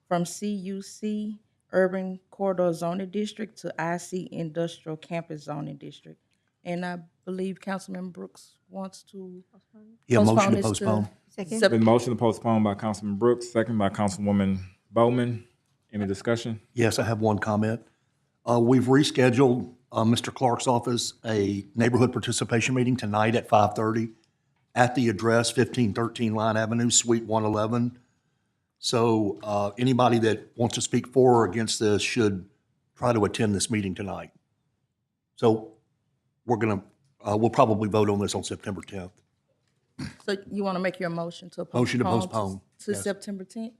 from CUC Urban Corridor Zoning District to IC Industrial Campus Zoning District. And I believe Councilman Brooks wants to Yeah, motion postpone to this to postpone. Second? Been motion to postpone by Councilman Brooks, second by Councilwoman Bowman. Any discussion? Yes, I have one comment. We've rescheduled Mr. Clark's office a neighborhood participation meeting tonight at 5:30 at the address 1513 Line Avenue, Suite 111. So anybody that wants to speak for or against this should try to attend this meeting tonight. So we'll probably vote on this on September 10th. So you want to make your motion to postpone? Motion to postpone, To yes. September 10th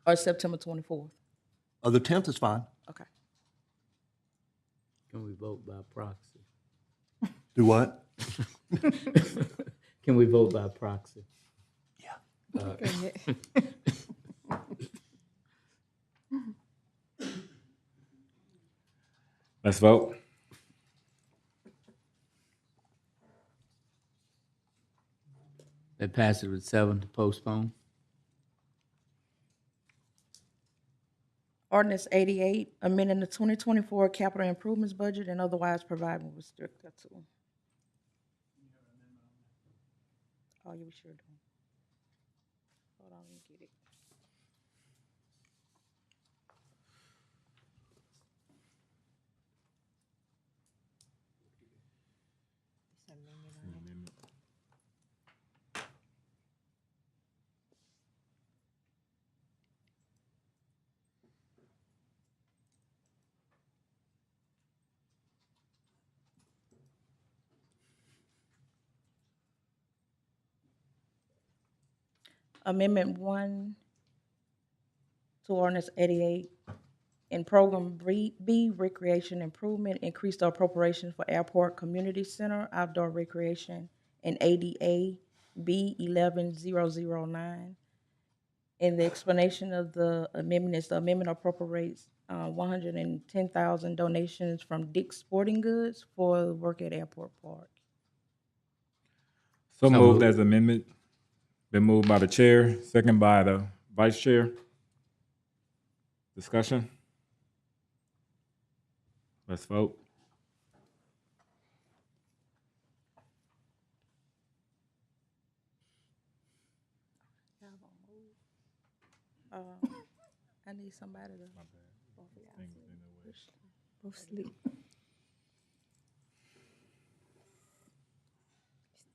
or September 24th? The 10th is fine. Okay. Can we vote by proxy? Do what? Can we vote by proxy? Let's vote. That passes with 7 to postpone. Ordinance 88, amending the 2024 capital improvements budget and otherwise providing restricted to. Oh, you sure do. Hold on, let me get it. Amendment 1 to ordinance 88. In Program B, Recreation Improvement, increase the appropriation for Airport Community Center, Outdoor Recreation, and ADA B 11009. And the explanation of the amendment is the amendment appropriates 110,000 donations from Dick's Sporting Goods for work at Airport Park. So So moved moved. as amendment. Been moved by the chair, second by the vice chair. Discussion? Let's vote. I need somebody to. Both sleep.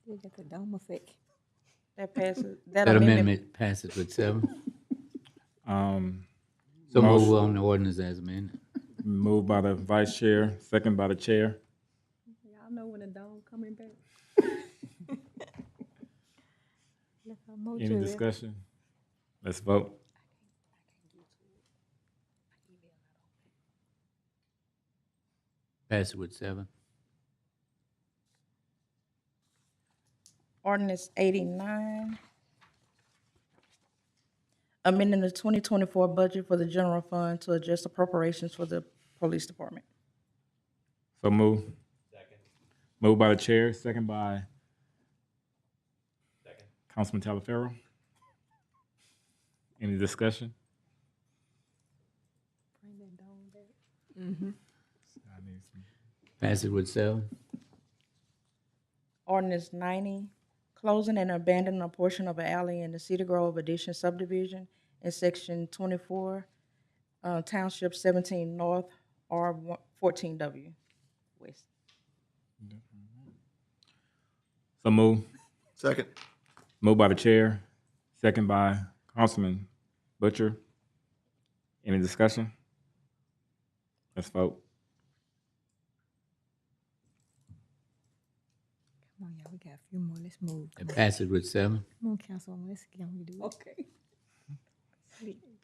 Still got the dome effect. That passes, that That amendment, amendment passes with 7. Um, So move Motion. on the ordinance as amended. moved by the vice chair, second by the chair. Y'all know when the dog coming back? Any discussion? Let's vote. Passes with 7. ordinance 89. Amending the 2024 budget for the general fund to adjust appropriations for the police department. So move. Moved by the chair, second by Councilman Talaferro. Any discussion? Passes with 7. Ordinance 90, closing and abandoning a portion of an alley in the Cedar Grove Addition subdivision in section 24, Township 17 North, R 14W West. So move. Second. Moved by the chair, second by Councilman Butcher. Any discussion? Let's vote. Come on, y'all, we got a few more. Let's move. It passes with 7. Come on, Councilwoman, let's get on with it. Okay.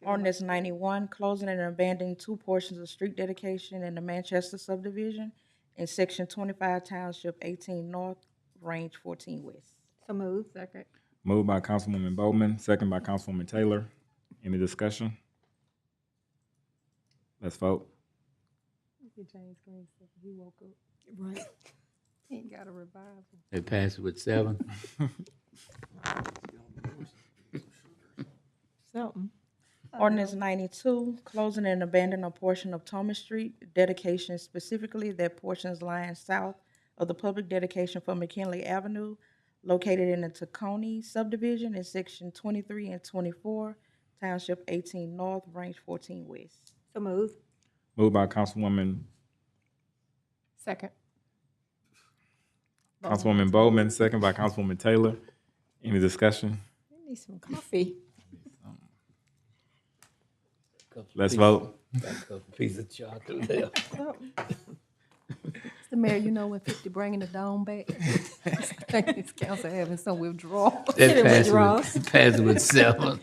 Ordinance 91, closing and abandoning 2 portions of street dedication in the Manchester subdivision in section 25, Township 18 North, Range 14 West. So move. Second. Moved by Councilwoman Bowman, second by Councilwoman Taylor. Any discussion? Let's vote. James Green said he woke up. Right. He ain't got a revival. It passes with 7. Something. Ordinance 92, closing and abandoning a portion of Thomas Street, dedication specifically that portions lying south of the public dedication for McKinley Avenue, located in the Tacony subdivision in section 23 and 24, Township 18 North, Range 14 West. So move. Moved by Councilwoman Bowman, second by Councilwoman Taylor. Any discussion? We need some coffee. Let's vote. Piece of chocolate there. Mr. Mayor, you know when 50 bringing the dome back? This council having some withdrawal. It withdrawals. passes with 7.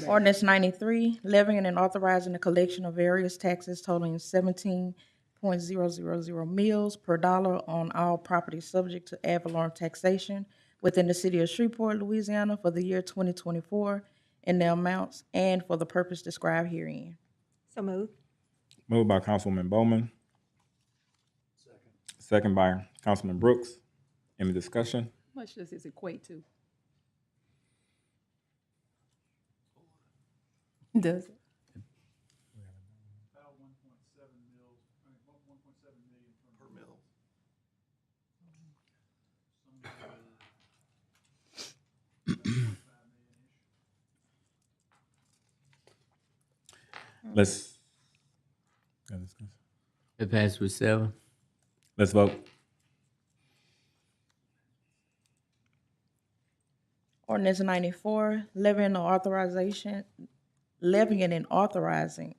Ordinance 93, levying and authorizing the collection of various taxes totaling 17.000 mills per dollar on all property subject to ad valorem taxation within the city of Shreveport, Louisiana for the year 2024 in the amounts and for the purpose described herein. So move. Moved by Councilwoman Bowman. Second by Councilman Brooks. Any discussion? How much does this equate to? Does it? About 1.7 mils, 1.7 million Per mill. Let's It passes with 7. let's vote. Ordinance 94, levying and authorizing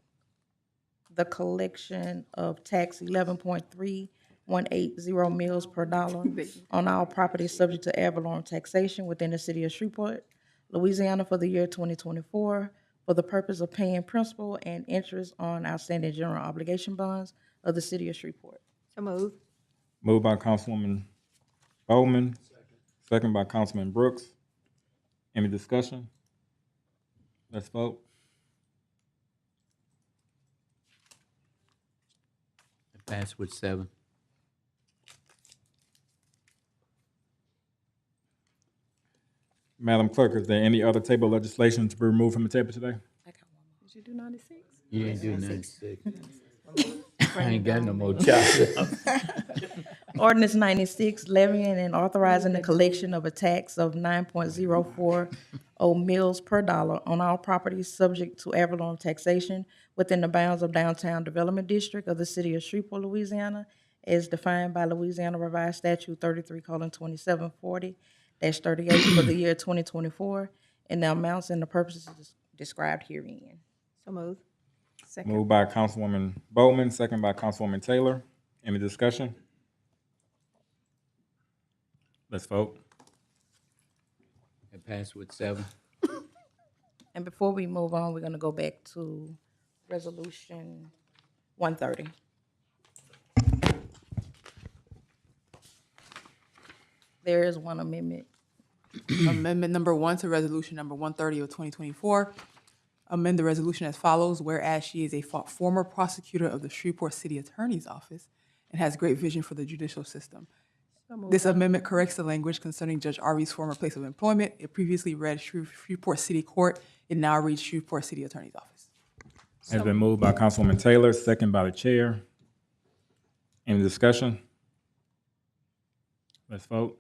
the collection of tax 11.3180 mills per dollar on all properties subject to ad valorem taxation within the city of Shreveport, Louisiana for the year 2024 for the purpose of paying principal and interest on outstanding general obligation bonds of the city of Shreveport. So move. Moved by Councilwoman Bowman. Second by Councilman Brooks. Any discussion? Let's vote. It passes with 7. Madam Clerk, is there any other table legislation to be removed from the table today? Did you do 96? You ain't doing 96. I ain't got no more chocolate. Ordinance 96, levying and authorizing the collection of a tax of 9.040 mils per dollar on all properties subject to ad valorem taxation within the bounds of Downtown Development District of the City of Shreveport, Louisiana, as defined by Louisiana Revised Statute 33:2740-38 for the year 2024, and the amounts and the purposes described herein. So moved. Second. Moved by Councilwoman Bowman, second by Councilwoman Taylor. Any discussion? Let's vote. It passed with 7. And before we move on, we're gonna go back to Resolution 130. There is one amendment. Amendment number 1 to resolution number 130 of 2024. Amend the resolution as follows, whereas she is a former prosecutor of the Shreveport City Attorney's Office and has great vision for the judicial system. This amendment corrects the language concerning Judge Arvey's former place of employment. It previously read Shreveport City Court. It now reads Shreveport City Attorney's Office. Has been moved by Councilwoman Taylor, second by the chair. Any discussion? Let's vote.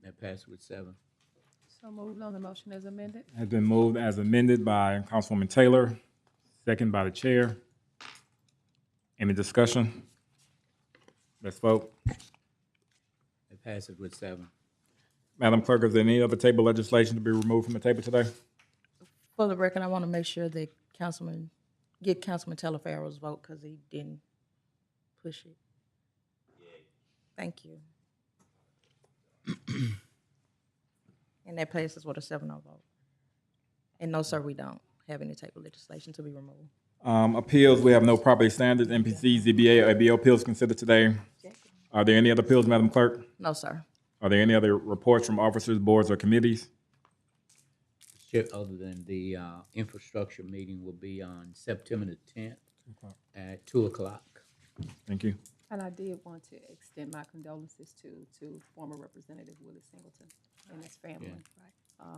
That passed with 7. So moved on the motion as amended. Has been moved as amended by Councilwoman Taylor, second by the chair. Any discussion? Let's vote. It passes with 7. Madam Clerk, is there any other table legislation to be removed from the table today? For the record, I want to make sure that Councilman Talaferro's vote, because he didn't push it. Thank you. And that passes with a 7-0 vote. And no, sir, we don't have any table legislation to be removed. Appeals, we have no property standards, NPC, ZBA, or ABO appeals considered today. Are there any other appeals, Madam Clerk? No, sir. Are there any other reports from officers, boards, or committees? Other than the infrastructure meeting will be on September the 10th at 2 o'clock. Thank you. And I did want to extend my condolences to former Representative Willie Singleton and his family.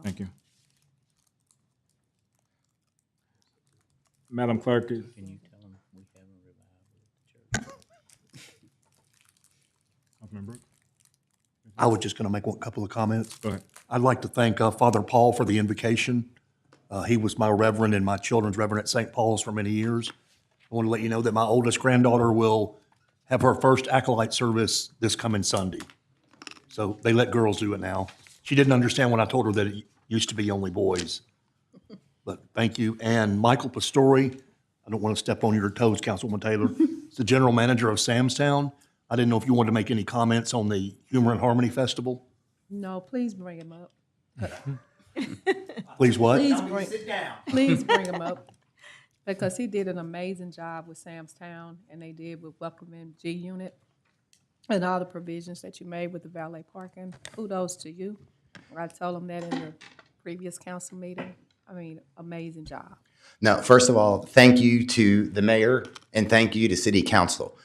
Thank you. Madam Clerk, Can you tell them we haven't revived the church? Councilman Brooks? I was just going to make a couple of comments. Go ahead. I'd like to thank Father Paul for the invocation. He was my reverend and my children's reverend at St. Paul's for many years. I want to let you know that my oldest granddaughter will have her first acolyte service this coming Sunday. So they let girls do it now. She didn't understand when I told her that it used to be only boys. But thank you. And Michael Pastore, I don't want to step on your toes, Councilwoman Taylor, is the general manager of Samstown. I didn't know if you wanted to make any comments on the Humor and Harmony Festival. No, please bring him up. Please what? Please bring him up. Because he did an amazing job with Samstown, and they did with welcoming G Unit and all the provisions that you made with the valet parking. Kudos to you. I told him that in the previous council meeting. I mean, amazing job. No, first of all, thank you to the mayor and thank you to city council.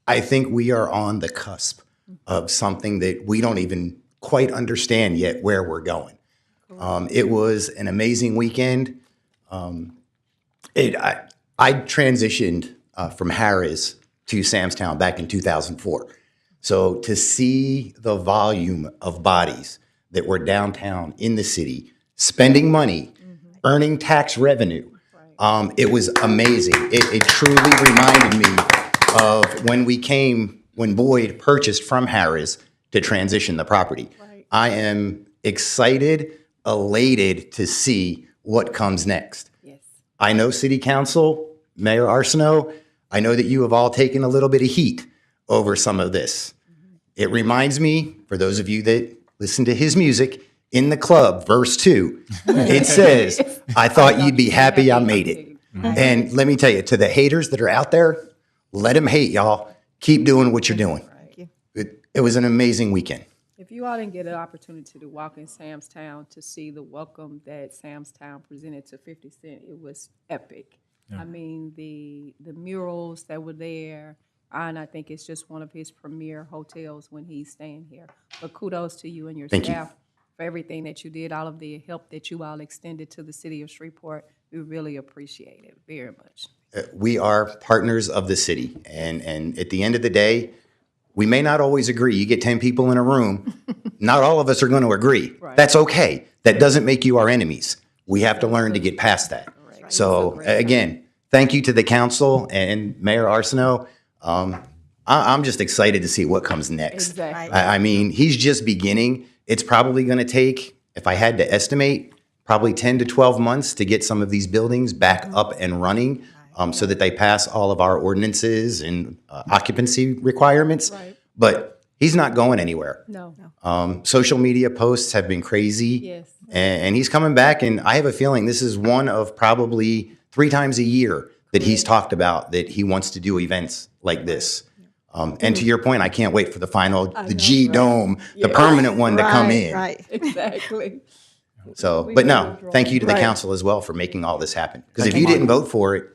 I think we are on the cusp of something that we don't even quite understand yet where we're going. It was an amazing weekend. I transitioned from Harris to Samstown back in 2004. So to see the volume of bodies that were downtown in the city, spending money, earning tax revenue, it was amazing. It truly reminded me of when Boyd purchased from Harris to transition the property. Right. I am excited, elated to see what comes next. Yes. I know City Council, Mayor Arsenault, I know that you have all taken a little bit of heat over some of this. It reminds me, for those of you that listen to his music, in the club, verse 2, it says, I thought you'd be happy I made it. And let me tell you, to the haters that are out there, let them hate, y'all. Keep doing what you're doing. It was an amazing weekend. If you all didn't get an opportunity to walk in Samstown to see the welcome that Samstown presented to 50 Cent, it was epic. Yeah. I mean, the murals that were there, and I think it's just one of his premier hotels when he's staying here. But kudos to you and your staff for everything that you did, all of the help that you all extended to the city of Shreveport We really appreciate it very much. We are partners of the city. And at the end of the day, we may not always agree. You get 10 people in a room, not all of us are going to agree. Right. That's okay. That doesn't make you our enemies. We have to learn to get past that. So again, thank you to the council and Mayor Arsenault. I'm just excited to see what comes next. Exactly. I mean, he's just beginning. It's probably going to take, if I had to estimate, probably 10 to 12 months to get some of these buildings back up and running so that they pass all of our ordinances and occupancy requirements. Right. But he's not going anywhere. No. Social media posts have been crazy. Yes. And he's coming back, and I have a feeling this is one of probably 3 times a year that he's talked about that he wants to do events like this. And to your point, I can't wait for the G Dome, the permanent one to come in. Right. Exactly. So, but no, thank you to the council as well for making all this happen. Because if you didn't vote for it,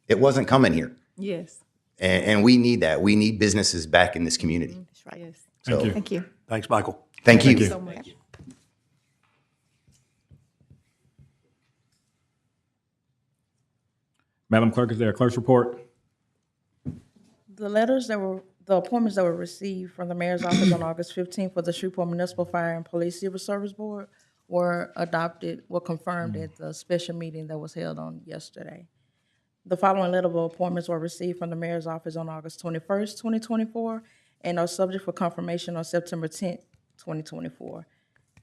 it wasn't coming here. Yes. And we need that. We need businesses back in this community. That's right. Yes. So, Thank you. Thanks, Michael. thank you. Thank you so much. Madam Clerk, is there a clerk's report? The appointments that were received from the mayor's office on August 15th for the Shreveport Municipal Fire and Police Civil Service Board were confirmed at the special meeting that was held on yesterday. The following letter of appointments were received from the mayor's office on August 21st, 2024, and are subject for confirmation on September 10th, 2024.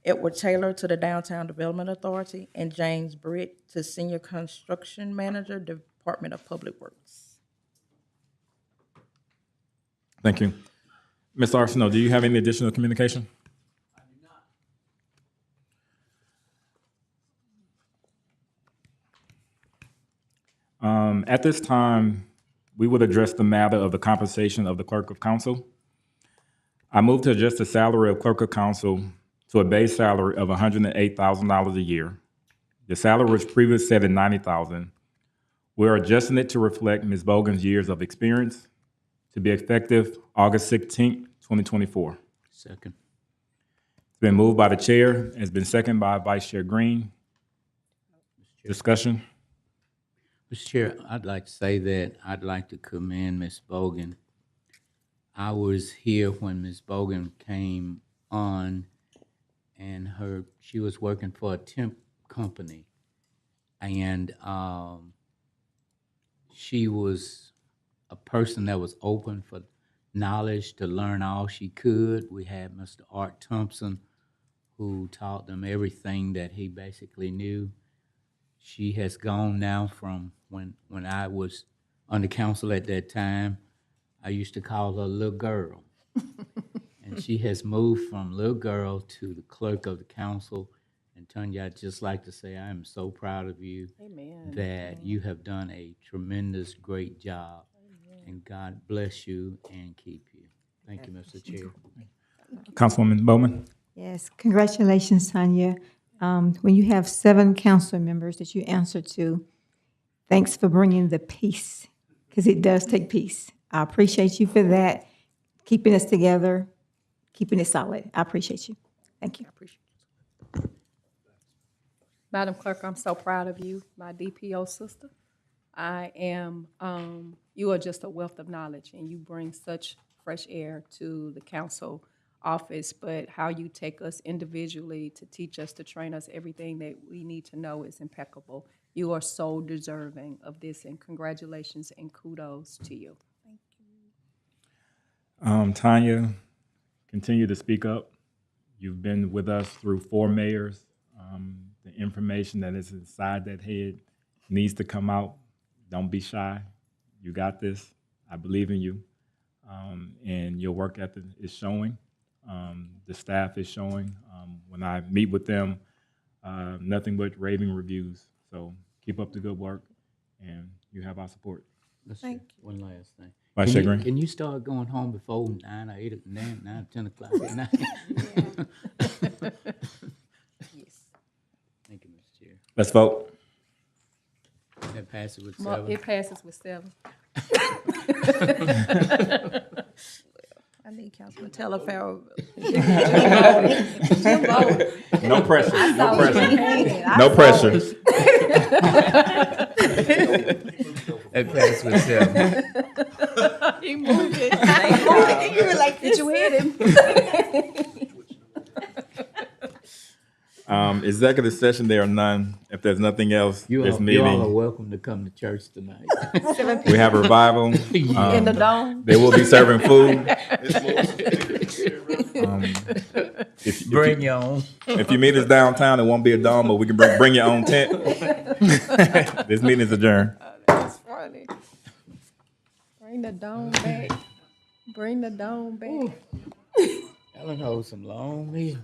Edward Taylor to the Downtown Development Authority, and James Britt to Senior Construction Manager, Department of Public Works. Thank you. Ms. Arsenault, do you have any additional communication? I do not. At this time, we would address the matter of the compensation of the clerk of council. I move to adjust the salary of clerk of council to a base salary of $108,000 a year. The salary was previously set at $90,000. We're adjusting it to reflect Ms. Bogan's years of experience, to be effective August 16th, 2024. Second. It's been moved by the chair, it's been seconded by Vice Chair Green. Discussion? Mr. Chair, I'd like to say that I'd like to commend Ms. Bogan. I was here when Ms. Bogan came on, and she was working for a temp company, and she was a person that was open for knowledge to learn all she could. We had Mr. Art Thompson, who taught them everything that he basically knew. She has gone now from when I was on the council at that time, I used to call her little girl. And she has moved from little girl to the clerk of the council. And Tanya, I'd just like to say I am so proud of you. Amen. That you have done a tremendous, great job. Amen. And God bless you and keep you. Thank you, Mr. Chair. Councilwoman Bowman? Yes, congratulations, Tanya. When you have 7 council members that you answer to, thanks for bringing the peace, because it does take peace. I appreciate you for that, keeping us together, keeping it solid. I appreciate you. Thank you. Madam Clerk, I'm so proud of you, my DPO sister. I am, you are just a wealth of knowledge, and you bring such fresh air to the council office, but how you take us individually to teach us, to train us, everything that we need to know is impeccable. You are so deserving of this, and congratulations and kudos to you. Tanya, continue to speak up. You've been with us through 4 mayors. The information that is inside that head needs to come out. Don't be shy. You got this. I believe in you. And your work ethic is showing. The staff is showing. When I meet with them, nothing but raving reviews. So keep up the good work, and you have our support. Thank you. One last thing. Vice Chair Green? Can you start going home before 9 or 8 or 9 or 10 o'clock at night? Yes. Thank you, Mr. Chair. Let's vote. That passes with 7. It passes with 7. I need Councilman Telefair. No pressure, no pressure. No pressure. That passed with 7. He moved it. You were like, did you hit him? Executive session, there are none. If there's nothing else, You this all are meeting, welcome to come to church tonight. we have revival. In the dome? They will be serving food. Bring your own. If you meet us downtown, it won't be a dome, but we can bring your own tent. This meeting is adjourned. That's funny. Bring the dome back. Bring the dome back. Ellen holds some long meetings.